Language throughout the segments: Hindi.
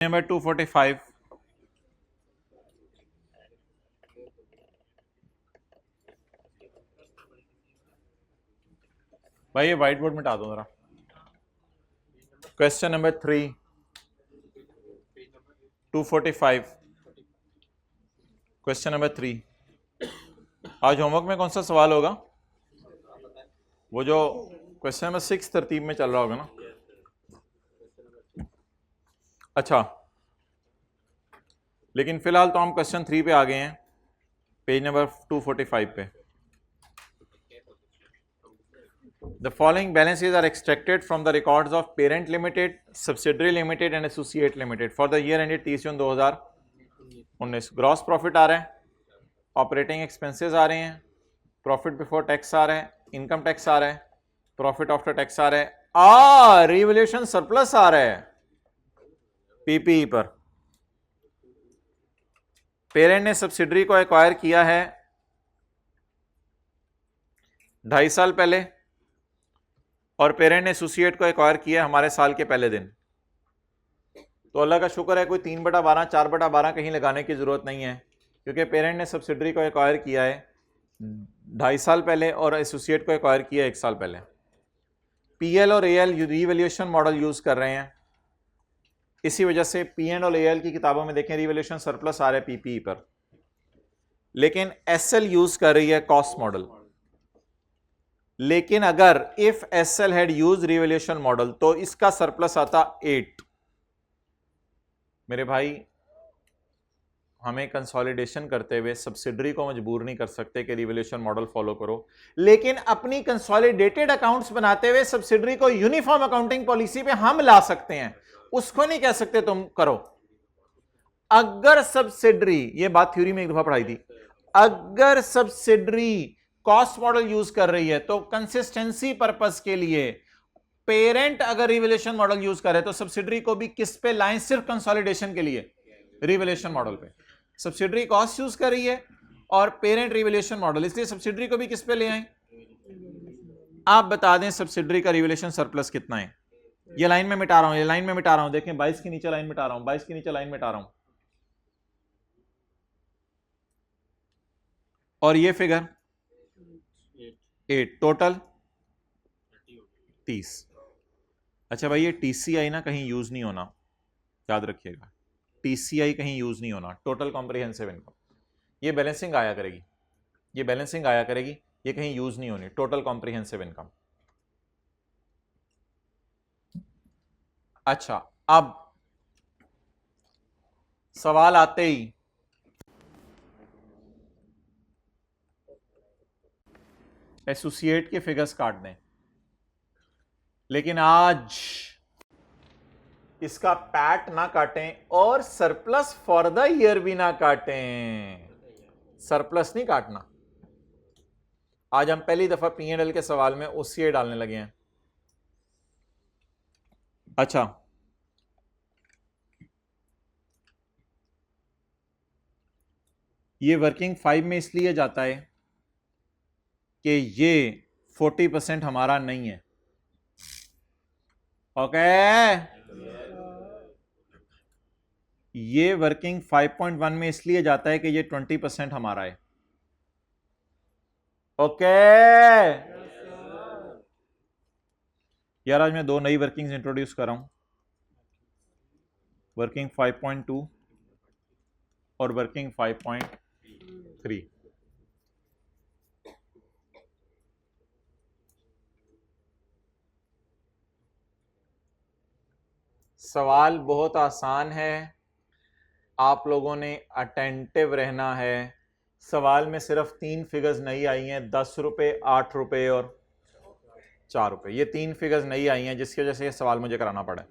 नंबर 245 भाई ये व्हाइट बोर्ड मिटा दो जरा। Question number 245 question number 3। आज होमवर्क में कौन सा सवाल होगा? वो जो क्वेश्चन नंबर 6 तरतीब में चल रहा होगा ना। अच्छा, लेकिन फिलहाल तो हम क्वेश्चन 3 पे आ गए हैं, पेज नंबर 245 पे। The following balances are extracted from the records of parent limited, subsidiary limited and associate limited for the year ended 30 June 2019। Gross profit आ रहा है, ऑपरेटिंग एक्सपेंसेस आ रहे हैं, प्रॉफिट बिफोर टैक्स आ रहा है, इनकम टैक्स आ रहा है, प्रॉफिट आफ्टर टैक्स आ रहा है, रिवैल्यूएशन सरप्लस आ रहा है पीपीई पर। पेरेंट ने सब्सिडरी को एक्वायर किया है 2.5 साल पहले और पेरेंट ने एसोसिएट को एक्वायर किया हमारे साल के पहले दिन। तो अल्लाह का शुक्र है कोई 3/12 4/12 कहीं लगाने की जरूरत नहीं है, क्योंकि पेरेंट ने सब्सिडरी को एक्वायर किया है 2.5 साल पहले और एसोसिएट को एक्वायर किया 1 साल पहले। पीएल और एएल रिवैल्यूएशन मॉडल यूज कर रहे हैं, इसी वजह से पीएन और एएल की किताबों में देखें रिवैल्यूएशन सरप्लस आ रहा है पीपीई पर, लेकिन एसएल यूज कर रही है कॉस्ट मॉडल। लेकिन अगर if SL had use revaluation model तो इसका सरप्लस आता 8। मेरे भाई, हमें कंसोलिडेशन करते हुए सब्सिडरी को मजबूर नहीं कर सकते कि रिवैल्यूएशन मॉडल फॉलो करो, लेकिन अपनी कंसोलिडेटेड अकाउंट्स बनाते हुए सब्सिडरी को यूनिफॉर्म अकाउंटिंग पॉलिसी पे हम ला सकते हैं। उसको नहीं कह सकते तुम करो। अगर सब्सिडरी, ये बात थ्योरी में एक दफा पढ़ाई थी, अगर सब्सिडरी कॉस्ट मॉडल यूज कर रही है तो कंसिस्टेंसी पर्पस के लिए पेरेंट अगर रिवैल्यूएशन मॉडल यूज करे तो सब्सिडरी को भी किस पे लाएं? सिर्फ कंसोलिडेशन के लिए रिवैल्यूएशन मॉडल पे। सब्सिडरी कॉस्ट यूज कर रही है और पेरेंट रिवैल्यूएशन मॉडल, इसलिए सब्सिडरी को भी किस पे ले आए? आप बता दें सब्सिडरी का रिवैल्यूएशन सरप्लस कितना है? ये लाइन में मिटा रहा हूं, ये लाइन में मिटा रहा हूं, देखें 22 के नीचे लाइन मिटा रहा हूं, 22 के नीचे लाइन मिटा रहा हूं, और ये फिगर 8, टोटल 30। अच्छा भाई, ये टीसीआई ना कहीं यूज नहीं होना, याद रखिएगा, टीसीआई कहीं यूज नहीं होना, टोटल कॉम्प्रिहेंसिव इनकम। ये बैलेंसिंग आया करेगी, ये बैलेंसिंग आया करेगी, ये कहीं यूज नहीं होनी, टोटल कॉम्प्रिहेंसिव इनकम। अच्छा, अब सवाल आते ही एसोसिएट के फिगर्स काट दें, लेकिन आज इसका पैट ना काटें और सरप्लस फॉर द ईयर भी ना काटें। सरप्लस नहीं काटना। आज हम पहली दफा पीएनएल के सवाल में ओसीए डालने लगे हैं। अच्छा, ये वर्किंग 5 में इसलिए जाता है कि ये 40% हमारा नहीं है। ओके, ये वर्किंग 5.1 में इसलिए जाता है कि ये 20% हमारा है। ओके यार, आज मैं 2 नई वर्किंग्स इंट्रोड्यूस कर रहा हूं, वर्किंग 5.2 और वर्किंग 5.3। सवाल बहुत आसान है, आप लोगों ने अटेंटिव रहना है। सवाल में सिर्फ 3 फिगर्स नई आई हैं, 10 रुपए, 8 रुपए और 4 रुपए। ये 3 फिगर्स नई आई हैं जिसकी वजह से ये सवाल मुझे कराना पड़ा।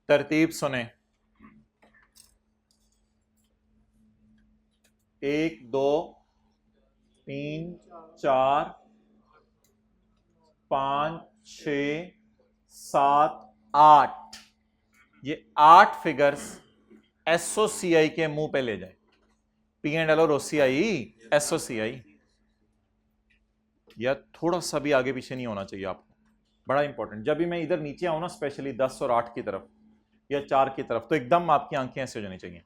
तरतीब सुने, 1 2 3 4 5 6 7 8, ये 8 फिगर्स एसओसीआई के मुंह पे ले जाए। पी एंड एल और ओसीआई, एसओसीआई। या थोड़ा सा भी आगे पीछे नहीं होना चाहिए आपको, बड़ा इंपॉर्टेंट। जब भी मैं इधर नीचे आऊं ना, स्पेशली 10 और 8 की तरफ या 4 की तरफ, तो एकदम आपकी आंखें ऐसे हो जानी चाहिए।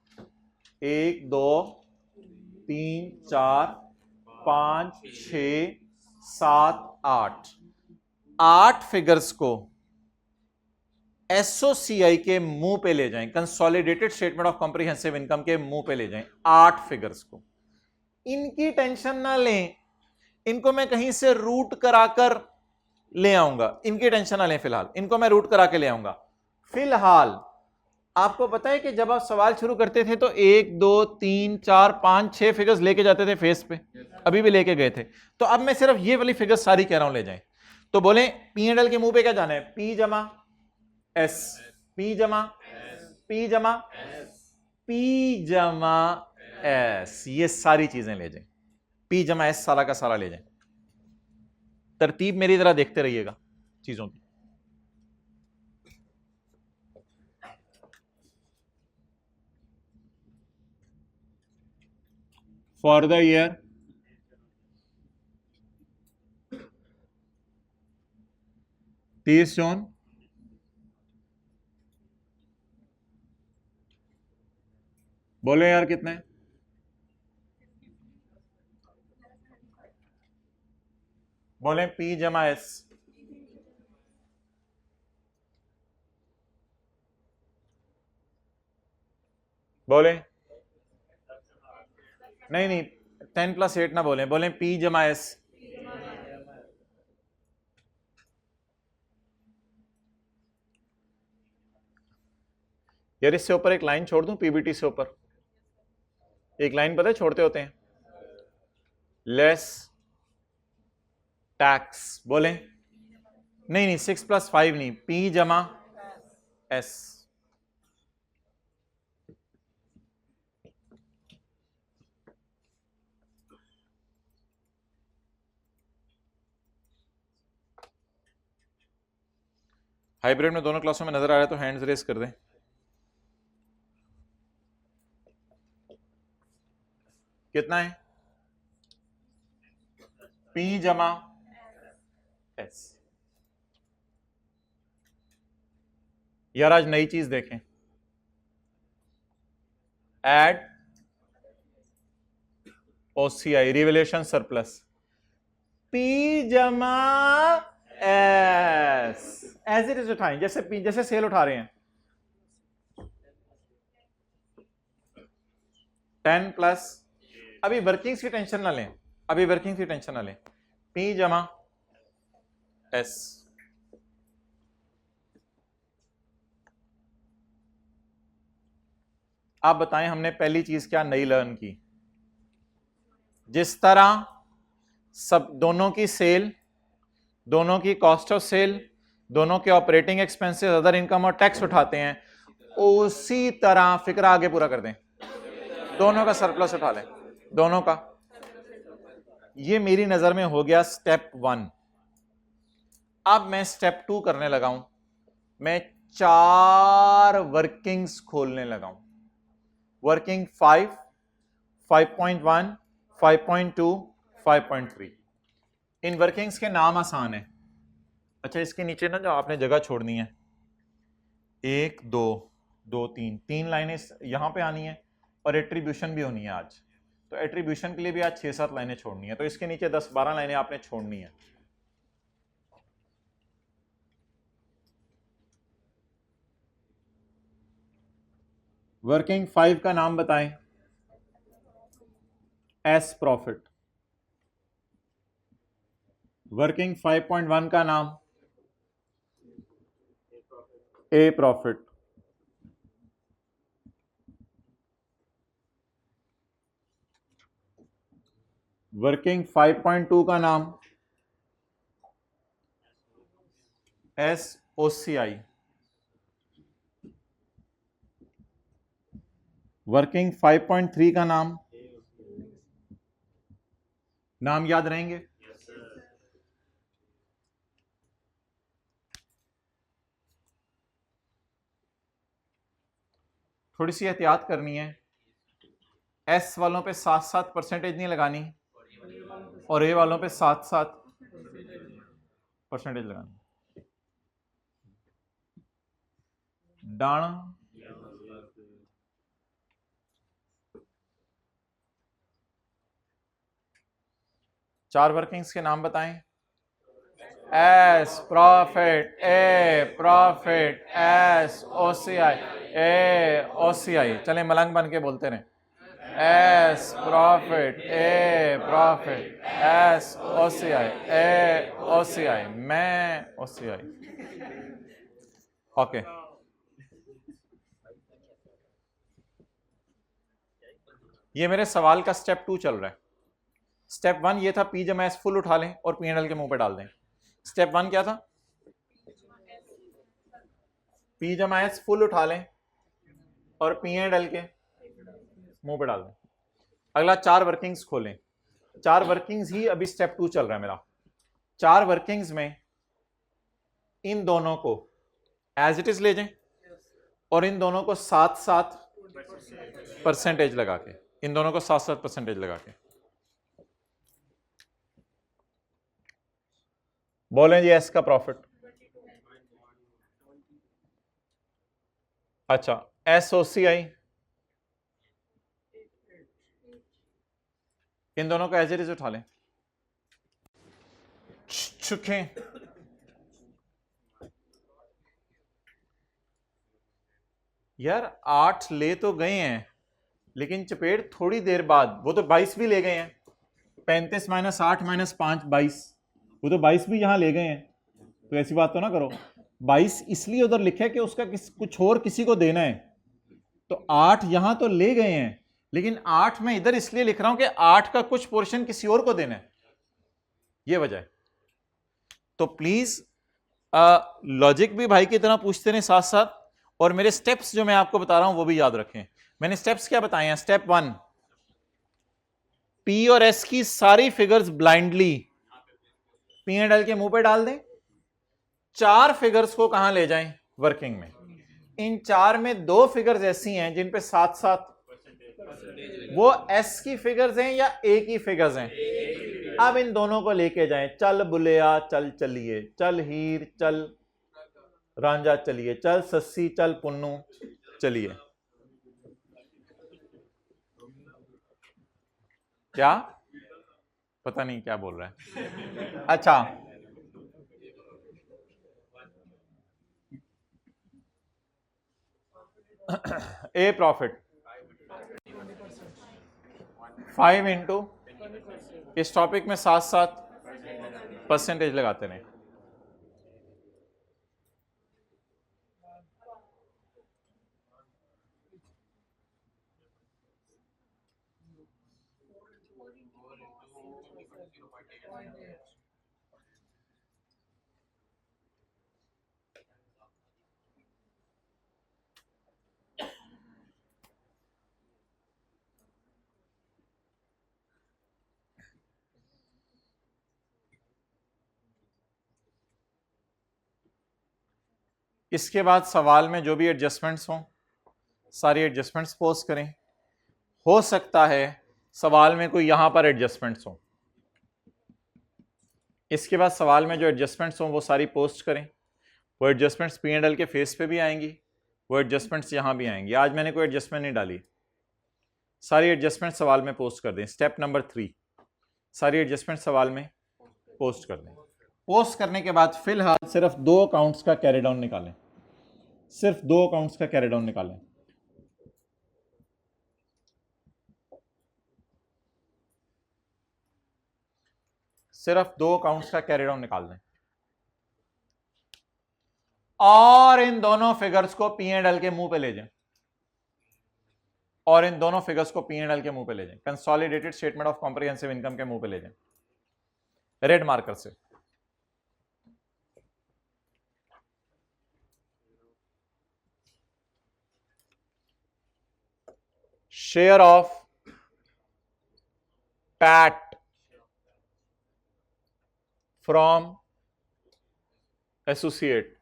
1 2 3 4 5 6 7 8 फिगर्स को एसओसीआई के मुंह पे ले जाएं, consolidated statement of comprehensive income के मुंह पे ले जाएं 8 फिगर्स को। इनकी टेंशन ना लें, इनको मैं कहीं से रूट कराकर ले आऊंगा, इनकी टेंशन ना लें फिलहाल, इनको मैं रूट करा के ले आऊंगा। फिलहाल आपको पता है कि जब आप सवाल शुरू करते थे तो 1 2 3 4 5 6 फिगर्स लेके जाते थे फेस पे, अभी भी लेके गए थे। तो अब मैं सिर्फ ये वाली फिगर्स सारी कह रहा हूं ले जाएं। तो बोले पी एंड एल के मुंह पे क्या जाना है? पी जमा एस, पी जमा पी जमा पी जमा एस, ये सारी चीजें ले जाएं। पी जमा एस सारा का सारा ले जाएं। तरतीब मेरी तरह देखते रहिएगा चीजों की। फॉर द ईयर तीस जून बोले यार कितने? बोले पी जमा एस, बोले नहीं नहीं 10 + 8 ना बोले, बोले पी जमा एस। यार इससे ऊपर एक लाइन छोड़ दूं, पीबीटी से ऊपर एक लाइन पता है छोड़ते होते हैं, लेस टैक्स। बोले नहीं नहीं 6 + 5 नहीं, पी जमा एस। हाइब्रिड में दोनों क्लासों में नजर आ रहा है तो हैंड्स रेस कर दें। कितना है? पी जमा एस। यार आज नई चीज देखें, add OCI revaluation surplus, P जमा एस, एज इट इज उठाएं, जैसे पी जैसे सेल उठा रहे हैं। 10+, अभी वर्किंग्स की टेंशन ना लें, अभी वर्किंग्स की टेंशन ना लें, पी जमा एस। आप बताएं हमने पहली चीज क्या नई लर्न की? जिस तरह सब दोनों की सेल, दोनों की कॉस्ट ऑफ सेल, दोनों के ऑपरेटिंग एक्सपेंसेस, अदर इनकम और टैक्स उठाते हैं, उसी तरह फिक्र आगे पूरा कर दें, दोनों का सरप्लस उठा लें, दोनों का। ये मेरी नजर में हो गया स्टेप 1। अब मैं स्टेप 2 करने लगा हूं, मैं 4 वर्किंग्स खोलने लगा हूं। वर्किंग 5, 5.1, 5.2, 5.3। इन वर्किंग्स के नाम आसान है। अच्छा इसके नीचे ना जो आपने जगह छोड़नी है, 1 2 2 3 3 लाइनें यहां पे आनी है और एट्रीब्यूशन भी होनी है आज। तो एट्रीब्यूशन के लिए भी आज 6-7 लाइनें छोड़नी है, तो इसके नीचे 10-12 लाइनें आपने छोड़नी है। वर्किंग 5 का नाम बताएं। S profit. वर्किंग 5.1 का नाम ए प्रॉफिट। वर्किंग 5.2 का नाम एस ओसीआई। वर्किंग 5.3 का नाम याद रहेंगे? थोड़ी सी एहतियात करनी है, एस वालों पे 7-7 परसेंटेज नहीं लगानी और ए वालों पे 7-7 परसेंटेज लगानी, डन। चार वर्किंग्स के नाम बताएं। एस प्रॉफिट, ए प्रॉफिट, एस ओसीआई, ए ओसीआई। चलें मलंग बन के बोलते रहें। एस प्रॉफिट, ए प्रॉफिट, एस ओसीआई, ए ओसीआई, मैं ओसीआई। ओके, ये मेरे सवाल का स्टेप 2 चल रहा है। स्टेप 1 ये था पी जमा एस फुल उठा लें और पी एंड एल के मुंह पे डाल दें। स्टेप 1 क्या था? पी जमा एस फुल उठा लें और पी एंड एल के मुंह पे डाल दें। अगला चार वर्किंग्स खोलें। चार वर्किंग्स ही अभी स्टेप 2 चल रहा है मेरा। चार वर्किंग्स में इन दोनों को एज इट इज ले जाएं और इन दोनों को साथ साथ परसेंटेज लगा के, इन दोनों को साथ साथ परसेंटेज लगा के बोलें जी एस का प्रॉफिट। अच्छा, एसओसीआई, इन दोनों को एज इट इज उठा लें। चुके यार 8 ले तो गए हैं, लेकिन चपेट थोड़ी देर बाद वो तो 22 भी ले गए हैं। 35 माइनस 8 माइनस 5 22, वो तो 22 भी यहां ले गए हैं। तो ऐसी बात तो ना करो। 22 इसलिए उधर लिखा है कि उसका कुछ और किसी को देना है, तो 8 यहां तो ले गए हैं, लेकिन 8 मैं इधर इसलिए लिख रहा हूं कि 8 का कुछ पोर्शन किसी और को देना है, ये वजह है। तो प्लीज लॉजिक भी भाई की तरह पूछते रहे साथ साथ, और मेरे स्टेप्स जो मैं आपको बता रहा हूं वो भी याद रखें। मैंने स्टेप्स क्या बताए हैं? स्टेप 1, पी और एस की सारी figures blindly P and L के मुंह पे डाल दें। चार फिगर्स को कहां ले जाएं? वर्किंग में। इन चार में दो फिगर्स ऐसी हैं जिन पे साथ साथ वो एस की फिगर्स हैं या ए की फिगर्स हैं। अब इन दोनों को लेके जाएं। चल बुलिया चल चलिए, चल हीर चल रांझा चलिए, चल सस्सी चल पुन्नू चलिए। क्या पता नहीं क्या बोल रहा है। अच्छा, ए प्रॉफिट 5 इंटू, इस टॉपिक में साथ साथ परसेंटेज लगाते रहे। इसके बाद सवाल में जो भी एडजस्टमेंट्स हों सारी एडजस्टमेंट्स पोस्ट करें। हो सकता है सवाल में कोई यहां पर एडजस्टमेंट्स हों, इसके बाद सवाल में जो एडजस्टमेंट्स हों वो सारी पोस्ट करें। वो एडजस्टमेंट्स पी एंड एल के फेस पे भी आएंगी, वो एडजस्टमेंट्स यहां भी आएंगी। आज मैंने कोई एडजस्टमेंट नहीं डाली, सारी एडजस्टमेंट सवाल में पोस्ट कर दें। स्टेप नंबर 3, सारी एडजस्टमेंट सवाल में पोस्ट कर दें। पोस्ट करने के बाद फिलहाल सिर्फ 2 अकाउंट्स का कैरी डाउन निकालें, सिर्फ 2 अकाउंट्स का कैरी डाउन निकालें। सिर्फ 2 अकाउंट्स का कैरी डाउन निकाल दें और इन दोनों फिगर्स को पी एंड एल के मुंह पे ले जाएं, और इन दोनों फिगर्स को पी एंड एल के मुंह पे ले जाएं, consolidated statement of comprehensive income के मुंह पे ले जाएं रेड मार्कर से। Share of PAT from associate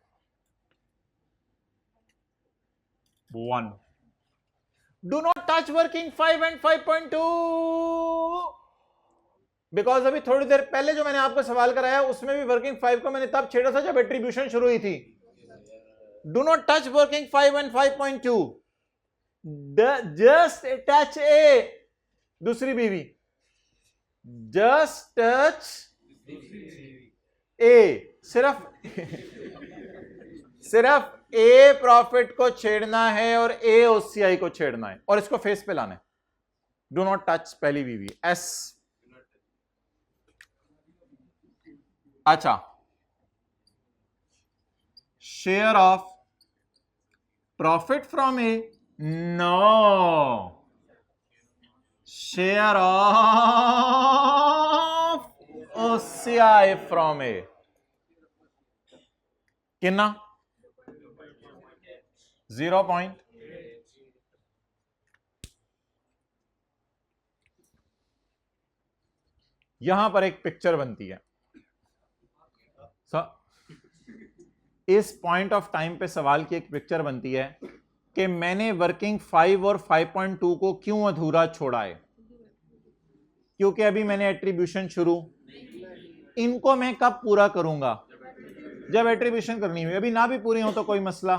1, do not touch working 5 and 5.2, because अभी थोड़ी देर पहले जो मैंने आपको सवाल कराया उसमें भी वर्किंग 5 को मैंने तब छेड़ा था जब एट्रीब्यूशन शुरू हुई थी. Do not touch working 5 and 5.2. Just touch ए, दूसरी बीवी, जस्ट टच ए, सिर्फ ए प्रॉफिट को छेड़ना है और ए ओसीआई को छेड़ना है और इसको फेस पे लाना है. डू नॉट टच पहली बीवी. एस. अच्छा, share of profit from A, no, share of OCI from A. कितना? 0. यहां पर एक पिक्चर बनती है. इस पॉइंट ऑफ टाइम पे सवाल की एक पिक्चर बनती है कि मैंने वर्किंग 5 और 5.2 को क्यों अधूरा छोड़ा है. क्योंकि अभी मैंने एट्रीब्यूशन शुरू, इनको मैं कब पूरा करूंगा? जब एट्रीब्यूशन करनी हुई. अभी ना भी पूरी हो तो कोई मसला.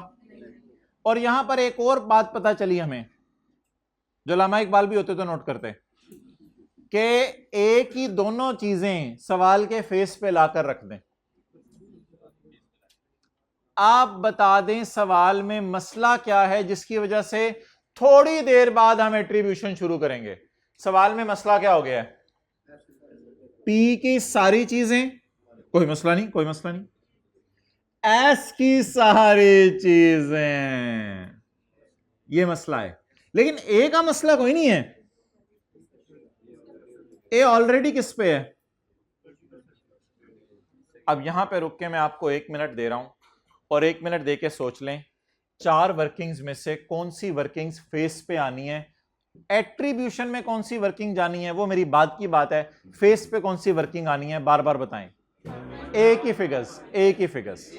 और यहां पर एक और बात पता चली हमें, जो अल्लामा इकबाल भी होते तो नोट करते, कि एक ही दोनों चीजें सवाल के फेस पे लाकर रख दें. आप बता दें सवाल में मसला क्या है जिसकी वजह से थोड़ी देर बाद हम एट्रीब्यूशन शुरू करेंगे. सवाल में मसला क्या हो गया है? पी की सारी चीजें, कोई मसला नहीं, कोई मसला नहीं. एस की सारी चीजें, ये मसला है. लेकिन ए का मसला कोई नहीं है. ए ऑलरेडी किस पे है? अब यहां पे रुक के मैं आपको 1 मिनट दे रहा हूं और 1 मिनट देके सोच लें 4 वर्किंग्स में से कौन सी वर्किंग्स फेस पे आनी है. एट्रीब्यूशन में कौन सी वर्किंग जानी है वो मेरी बात की बात है. फेस पे कौन सी वर्किंग आनी है बार बार बताएं. एक ही फिगर्स.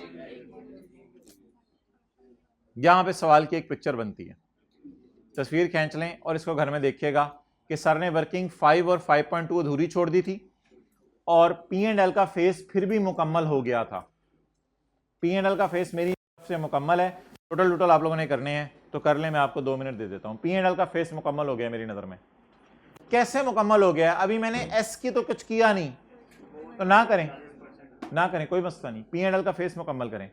यहां पे सवाल की एक पिक्चर बनती है. तस्वीर खींच लें और इसको घर में देखिएगा कि सर ने वर्किंग 5 और 5.2 अधूरी छोड़ दी थी और पी एंड एल का फेस फिर भी मुकम्मल हो गया था. पी एंड एल का फेस मेरी तरफ से मुकम्मल है. टोटल आप लोगों ने करने हैं तो कर लें. मैं आपको 2 मिनट दे देता हूं. पी एंड एल का फेस मुकम्मल हो गया मेरी नजर में. कैसे मुकम्मल हो गया? अभी मैंने एस की तो कुछ किया नहीं, तो ना करें, कोई मसला नहीं. पी एंड एल का फेस मुकम्मल करें.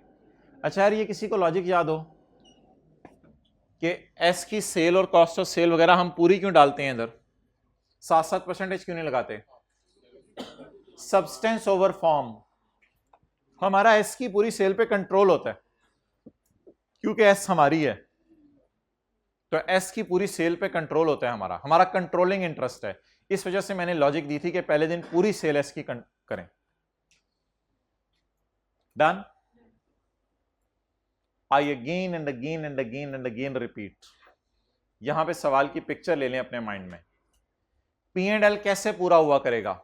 अच्छा यार, ये किसी को लॉजिक याद हो कि एस की सेल और कॉस्ट ऑफ सेल वगैरह हम पूरी क्यों डालते हैं इधर, 7% क्यों नहीं लगाते? Substance over form. हमारा एस की पूरी सेल पे कंट्रोल होता है क्योंकि एस हमारी है, तो एस की पूरी सेल पे कंट्रोल होता है. हमारा कंट्रोलिंग इंटरेस्ट है. इस वजह से मैंने लॉजिक दी थी कि पहले दिन पूरी सेल एस की करें. Done. I again and again and again and again repeat. यहां पे सवाल की पिक्चर ले लें अपने माइंड में. पी एंड एल कैसे पूरा हुआ करेगा?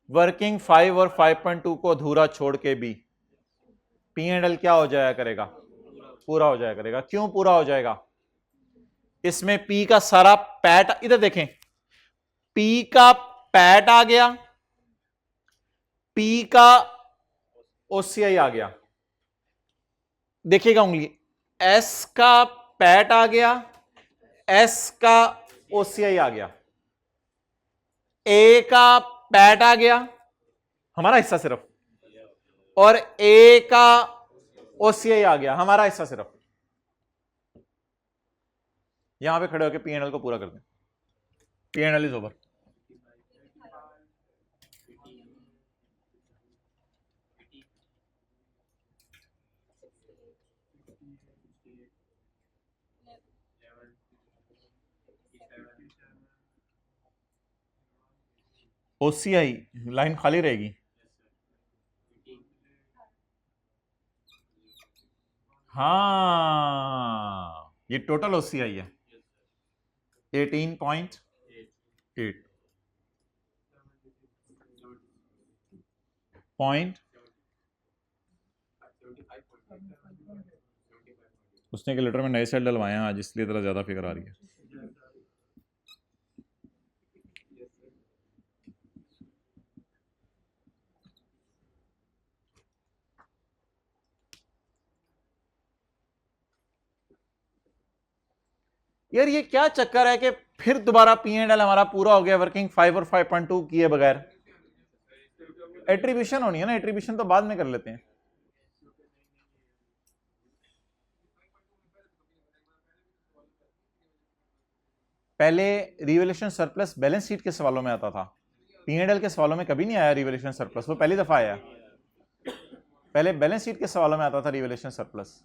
वर्किंग 5 और 5.2 को अधूरा छोड़ के भी पी एंड एल क्या हो जाया करेगा? पूरा हो जाया करेगा. क्यों पूरा हो जाएगा? इसमें पी का सारा पैट, इधर देखें, पी का पैट आ गया, पी का ओसीआई आ गया. देखिएगा उंगली, एस का पैट आ गया, एस का ओसीआई आ गया, ए का पैट आ गया हमारा हिस्सा सिर्फ, और ए का ओसीआई आ गया हमारा हिस्सा सिर्फ. यहां पे खड़े होकर पी एंड एल को पूरा कर दें. P and L is over. OCI line खाली रहेगी. हाँ, ये टोटल ओसीआई है 18.8. पॉइंट उसने के लेटर में नए सेल डलवाए हैं आज, इसलिए तरह ज्यादा फिगर आ रही है. यार ये क्या चक्कर है कि फिर दोबारा पी एंड एल हमारा पूरा हो गया वर्किंग 5 और 5.2 किए बगैर। एट्रीब्यूशन होनी है ना, एट्रीब्यूशन तो बाद में कर लेते हैं। पहले रिवैल्यूएशन सरप्लस बैलेंस शीट के सवालों में आता था, पी एंड एल के सवालों में कभी नहीं आया रिवैल्यूएशन सरप्लस, वो पहली दफा आया। पहले बैलेंस शीट के सवालों में आता था रिवैल्यूएशन सरप्लस।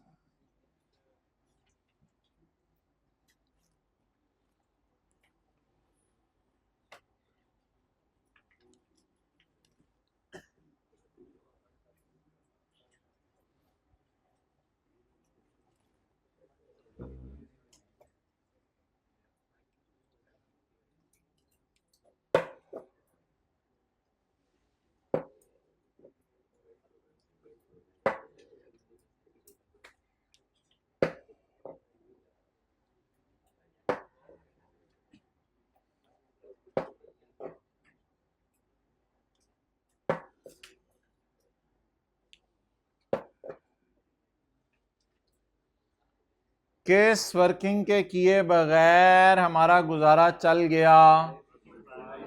किस वर्किंग के किए बगैर हमारा गुजारा चल गया?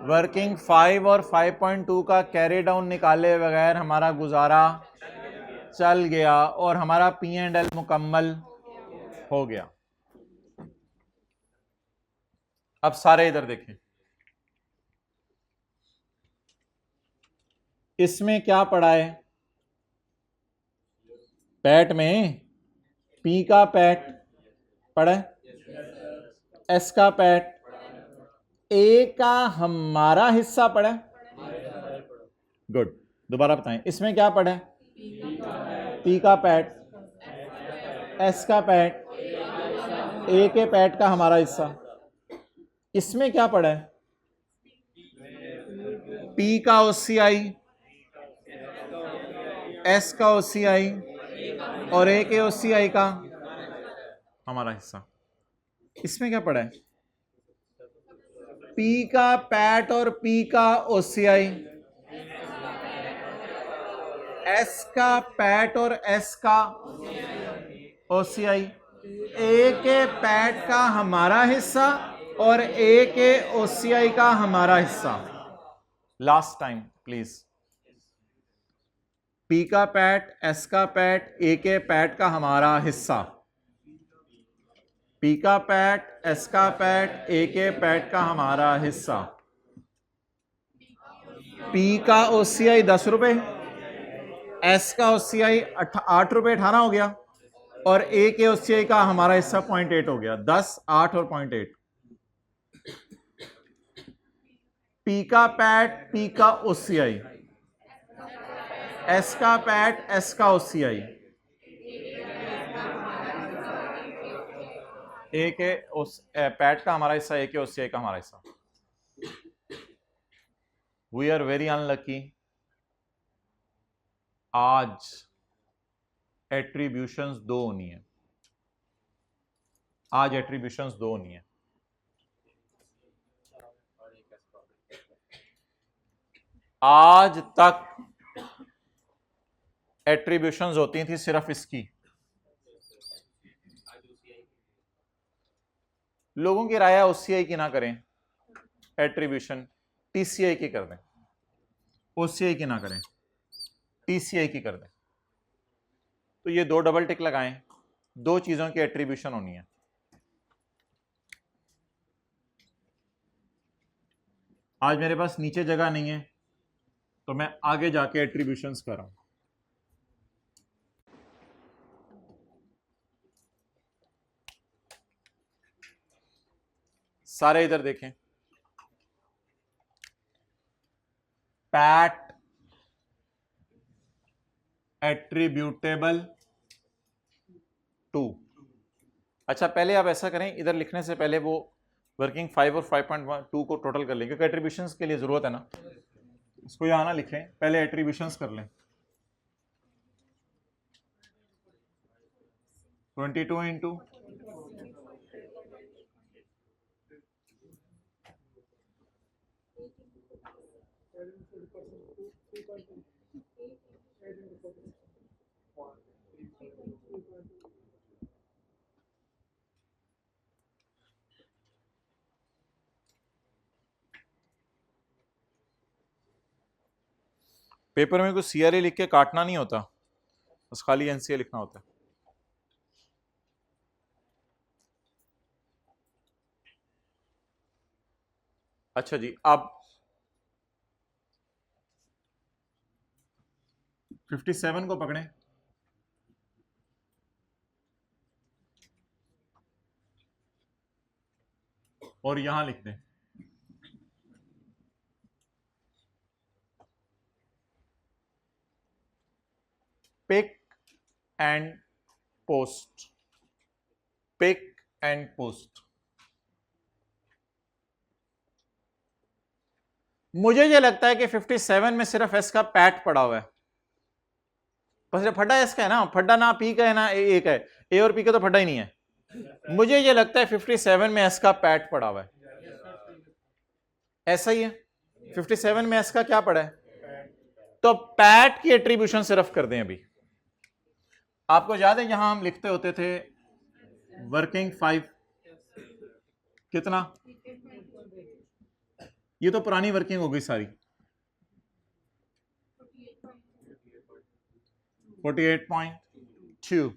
वर्किंग 5 और 5.2 का कैरी डाउन निकाले बगैर हमारा गुजारा चल गया और हमारा पी एंड एल मुकम्मल हो गया। अब सारे इधर देखें, इसमें क्या पड़ा है? पैट में पी का पैट पड़ा है, एस का पैट, ए का हमारा हिस्सा पड़ा है। गुड, दोबारा बताएं, इसमें क्या पड़ा है? पी का पैट, एस का पैट, ए के पैट का हमारा हिस्सा। इसमें क्या पड़ा है? पी का ओसीआई, एस का ओसीआई और ए के ओसीआई का हमारा हिस्सा। इसमें क्या पड़ा है? पी का पैट और पी का ओसीआई, एस का पैट और एस का ओसीआई, ए के पैट का हमारा हिस्सा और ए के ओसीआई का हमारा हिस्सा। लास्ट टाइम प्लीज, पी का पैट, एस का पैट, ए के पैट का हमारा हिस्सा, पी का पैट, एस का पैट, ए के पैट का हमारा हिस्सा। पी का ओसीआई 10 रुपए, एस का ओसीआई 8 रुपए 18 हो गया और ए के ओसीआई का हमारा हिस्सा 0.8 हो गया। 10, 8 और 0.8। पी का पैट, पी का ओसीआई, एस का पैट, एस का ओसीआई, ए के पैट का हमारा हिस्सा, ए के ओसीआई का हमारा हिस्सा। वी आर वेरी अनलकी, आज एट्रीब्यूशंस 2 होनी है, आज एट्रीब्यूशंस 2 होनी है। आज तक एट्रीब्यूशंस होती थी सिर्फ इसकी, लोगों की राय ओसीआई की ना करें, एट्रीब्यूशन टीसीआई की कर दें, ओसीआई की ना करें, टीसीआई की कर दें। तो ये 2 डबल टिक लगाएं, 2 चीजों की एट्रीब्यूशन होनी है। आज मेरे पास नीचे जगह नहीं है तो मैं आगे जाके एट्रीब्यूशंस कर रहा हूं। सारे इधर देखें, पैट एट्रीब्यूटेबल टू। अच्छा पहले आप ऐसा करें, इधर लिखने से पहले वो वर्किंग 5 और 5.2 को टोटल कर लें, क्योंकि एट्रीब्यूशंस के लिए जरूरत है ना। इसको यहां ना लिखें, पहले एट्रीब्यूशंस कर लें। 22 इंटू पेपर में कुछ सीआरए लिख के काटना नहीं होता, बस खाली एनसीए लिखना होता है। अच्छा जी, अब 57 को पकड़ें। और यहां लिख दें pick and post, pick and post. मुझे ये लगता है कि 57 में सिर्फ एस का पैट पड़ा हुआ है, बस फड्डा एस का है ना, फड्डा ना पी का है ना ए का है, ए और पी का तो फड्डा ही नहीं है। मुझे ये लगता है 57 में एस का पैट पड़ा हुआ है। ऐसा ही है, 57 में एस का क्या पड़ा है, तो पैट की एट्रीब्यूशन सिर्फ कर दें। अभी आपको याद है यहां हम लिखते होते थे वर्किंग 5 कितना, ये तो पुरानी वर्किंग हो गई सारी, 48.2।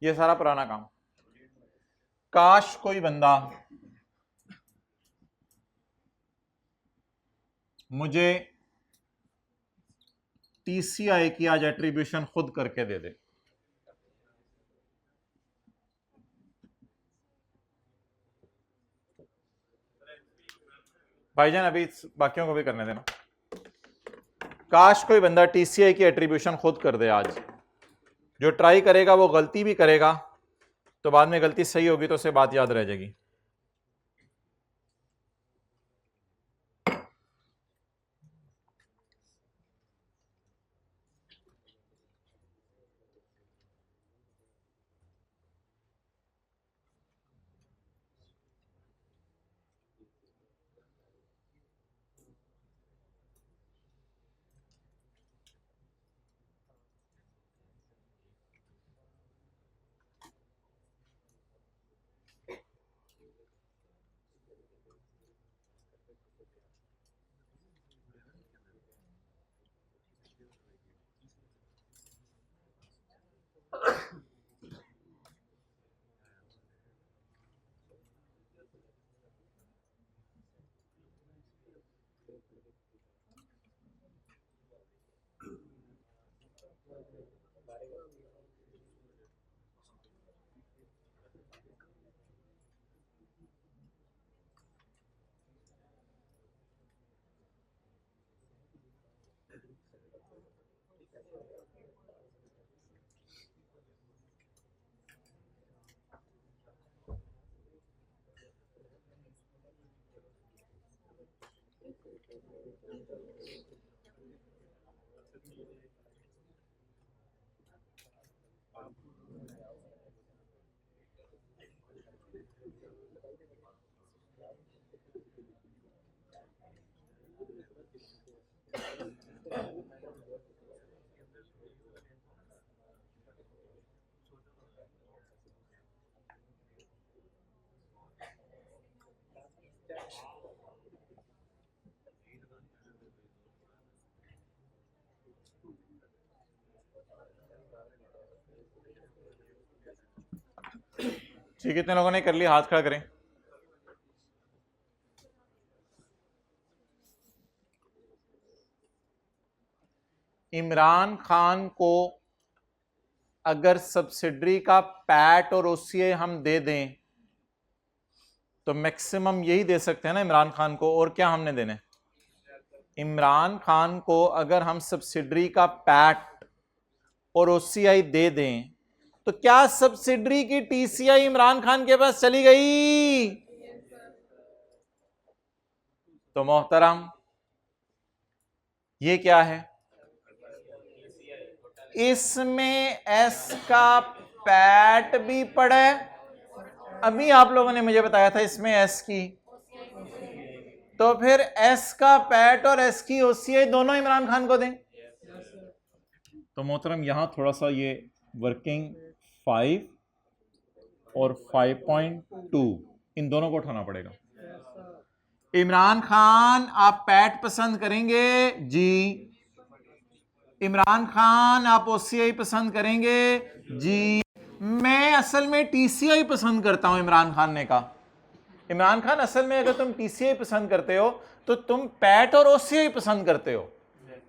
ये सारा पुराना काम। काश कोई बंदा मुझे टीसीआई की आज एट्रीब्यूशन खुद करके दे दे। भाईजान अभी बाकियों को भी करने देना। काश कोई बंदा टीसीआई की एट्रीब्यूशन खुद कर दे आज। जो ट्राई करेगा वो गलती भी करेगा, तो बाद में गलती सही होगी तो उसे बात याद रह जाएगी। ठीक, कितने लोगों ने कर लिया, हाथ खड़ा करें। इमरान खान को अगर सब्सिडरी का पैट और ओसीए हम दे दें तो मैक्सिमम यही दे सकते हैं ना इमरान खान को, और क्या हमने देने। इमरान खान को अगर हम सब्सिडरी का पैट और ओसीआई दे दें तो क्या सब्सिडरी की टीसीआई इमरान खान के पास चली गई? तो मोहतरम ये क्या है, इसमें एस का पैट भी पड़ा है। अभी आप लोगों ने मुझे बताया था इसमें एस की, तो फिर एस का पैट और एस की ओसीआई दोनों इमरान खान को दें। तो मोहतरम यहाँ थोड़ा सा ये वर्किंग 5 और 5.2 इन दोनों को उठाना पड़ेगा। इमरान खान आप पैट पसंद करेंगे जी? इमरान खान आप ओसीआई पसंद करेंगे जी? मैं असल में टीसीआई पसंद करता हूं, इमरान खान ने कहा। इमरान खान असल में अगर तुम टीसीआई पसंद करते हो तो तुम पैट और ओसीआई पसंद करते हो।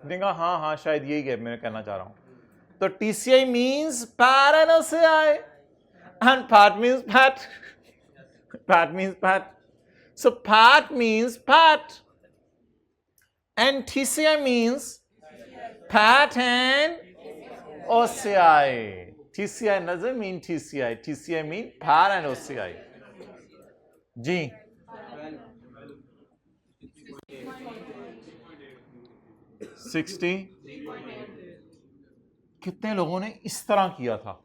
देखा, हाँ हाँ शायद यही है मैं कहना चाह रहा हूं। तो TCI means PAT and OCI and PAT means PAT, PAT means PAT. So PAT means PAT and TCI means PAT and OCI. TCI doesn't mean TCI. TCI mean PAT and OCI. जी, $60 कितने लोगों ने इस तरह किया था?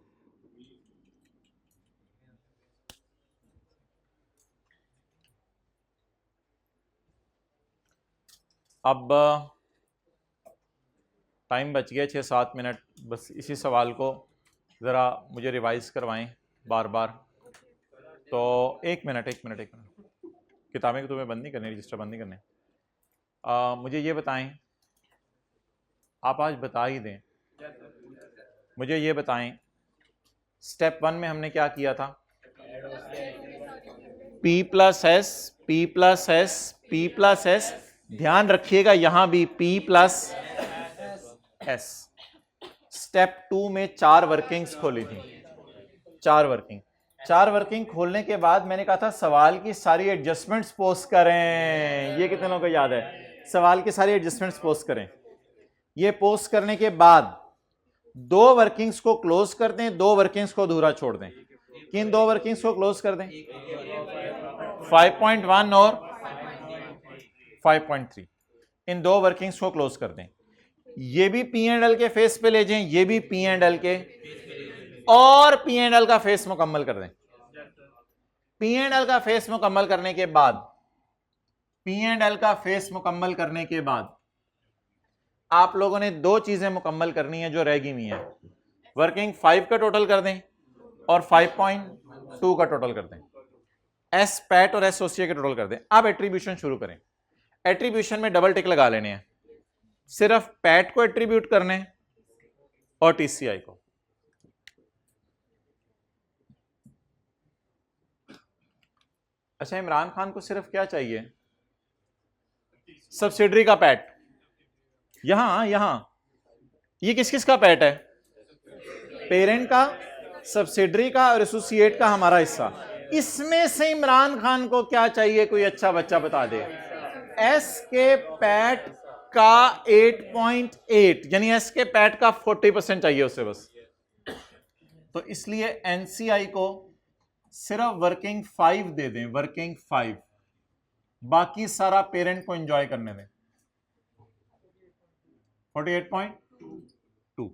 अब टाइम बच गया 6-7 मिनट, बस इसी सवाल को ज़रा मुझे रिवाइज करवाएं बार बार। तो एक मिनट किताबें तुम्हें बंद नहीं करनी, रजिस्टर बंद नहीं करने। मुझे ये बताएं, आप आज बता ही दें, मुझे ये बताएं स्टेप 1 में हमने क्या किया था? P plus S, P plus S, P plus S, ध्यान रखिएगा यहां भी P प्लस एस। स्टेप 2 में 4 वर्किंग्स खोली थी, 4 वर्किंग खोलने के बाद मैंने कहा था सवाल की सारी एडजस्टमेंट्स पोस्ट करें। ये कितने लोगों को याद है? सवाल की सारी एडजस्टमेंट्स पोस्ट करें। ये पोस्ट करने के बाद 2 वर्किंग्स को क्लोज कर दें, 2 वर्किंग्स को अधूरा छोड़ दें। किन 2 वर्किंग्स को क्लोज कर दें? 5.1 और 5.3, इन 2 वर्किंग्स को क्लोज कर दें। ये भी पी एंड एल के फेस पे ले जाएं, ये भी पी एंड एल के, और पी एंड एल का फेस मुकम्मल कर दें। पी एंड एल का फेस मुकम्मल करने के बाद, पी एंड एल का फेस मुकम्मल करने के बाद आप लोगों ने 2 चीजें मुकम्मल करनी है जो रह गई हुई है। वर्किंग 5 का टोटल कर दें और 5.2 का टोटल कर दें। एस पैट और एस ओसीआई का टोटल कर दें। अब एट्रीब्यूशन शुरू करें। एट्रीब्यूशन में डबल टिक लगा लेने हैं, सिर्फ पैट को एट्रीब्यूट करने और टीसीआई को। अच्छा, इमरान खान को सिर्फ क्या चाहिए? सब्सिडरी का पैट। यहां ये किस किस का पैट है? पेरेंट का, सब्सिडरी का और एसोसिएट का हमारा हिस्सा। इसमें से इमरान खान को क्या चाहिए? कोई अच्छा बच्चा बता दे। एस के पैट का 8.8 यानी एस के पैट का 40% चाहिए उसे बस। तो इसलिए एनसीआई को सिर्फ वर्किंग 5 दे दें, वर्किंग 5, बाकी सारा पेरेंट को एंजॉय करने दें। 48.2।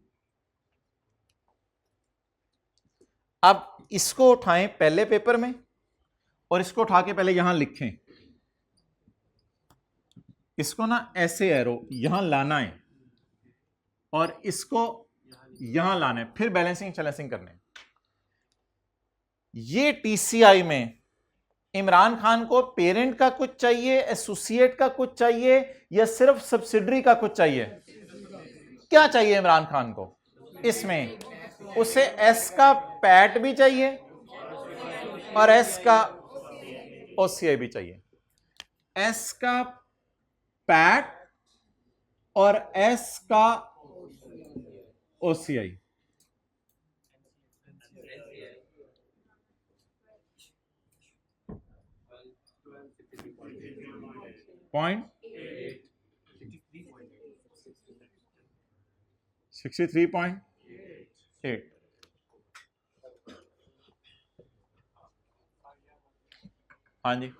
अब इसको उठाएं पहले पेपर में और इसको उठा के पहले यहां लिखें। इसको ना ऐसे एरो यहां लाना है और इसको यहां लाना है, फिर बैलेंसिंग चैलेंसिंग करने। ये टीसीआई में इमरान खान को पेरेंट का कुछ चाहिए, एसोसिएट का कुछ चाहिए, या सिर्फ सब्सिडरी का कुछ चाहिए? क्या चाहिए इमरान खान को? इसमें उसे एस का पैट भी चाहिए और एस का ओसीआई भी चाहिए। एस का पैट और एस का ओसीआई। पॉइंट 63.8। हाँ जी,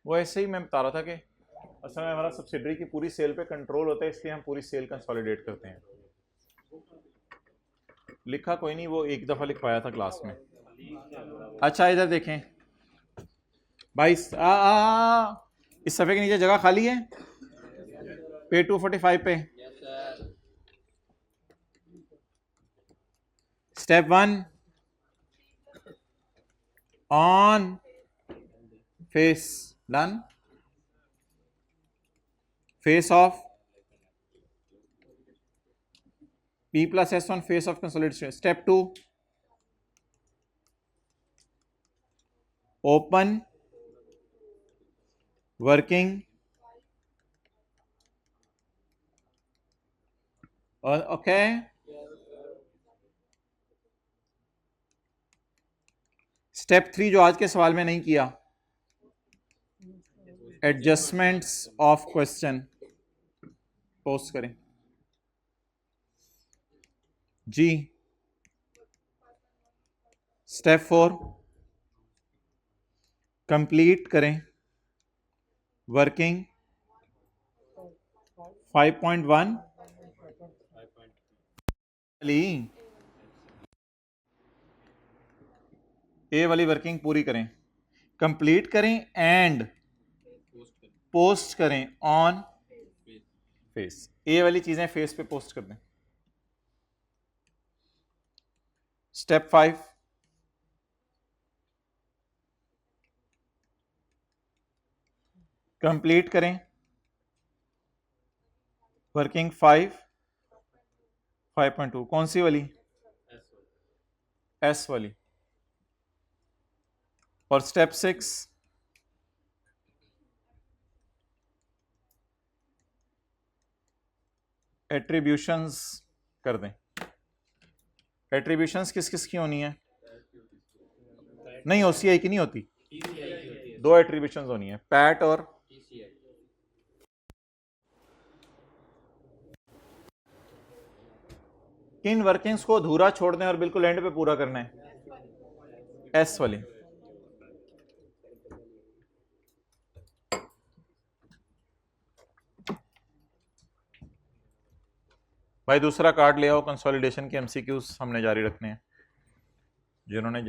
वो ऐसे ही मैं बता रहा था कि असल में हमारा सब्सिडरी की पूरी सेल पे कंट्रोल होता है, इसलिए हम पूरी सेल कंसोलिडेट करते हैं। लिखा कोई नहीं, वो एक दफा लिखवाया था क्लास में। अच्छा इधर देखें भाई, इस सफ़े के नीचे जगह खाली है, पे 245 पे। Step 1 on face, done. Face of P plus S on face of consolidation. Step 2 open working okay. Step 3 जो आज के सवाल में नहीं किया, एडजस्टमेंट्स ऑफ क्वेश्चन पोस्ट करें जी। स्टेप 4 कंप्लीट करें वर्किंग 5.1 ए वाली वर्किंग पूरी करें, कंप्लीट करें एंड पोस्ट करें ऑन फेस। ए वाली चीजें फेस पे पोस्ट कर दें। स्टेप 5 कंप्लीट करें वर्किंग 5.2 कौन सी वाली? एस वाली। और स्टेप 6 एट्रीब्यूशंस कर दें। एट्रीब्यूशंस किस किस की होनी है? नहीं, ओसीआई की नहीं होती, दो एट्रीब्यूशंस होनी है, पैट और किन वर्किंग्स को अधूरा छोड़ दें और बिल्कुल एंड पे पूरा करना है? एस वाली। भाई दूसरा कार्ड ले आओ, कंसोलिडेशन के एमसीक्यूज हमने जारी रखने हैं। जिन्होंने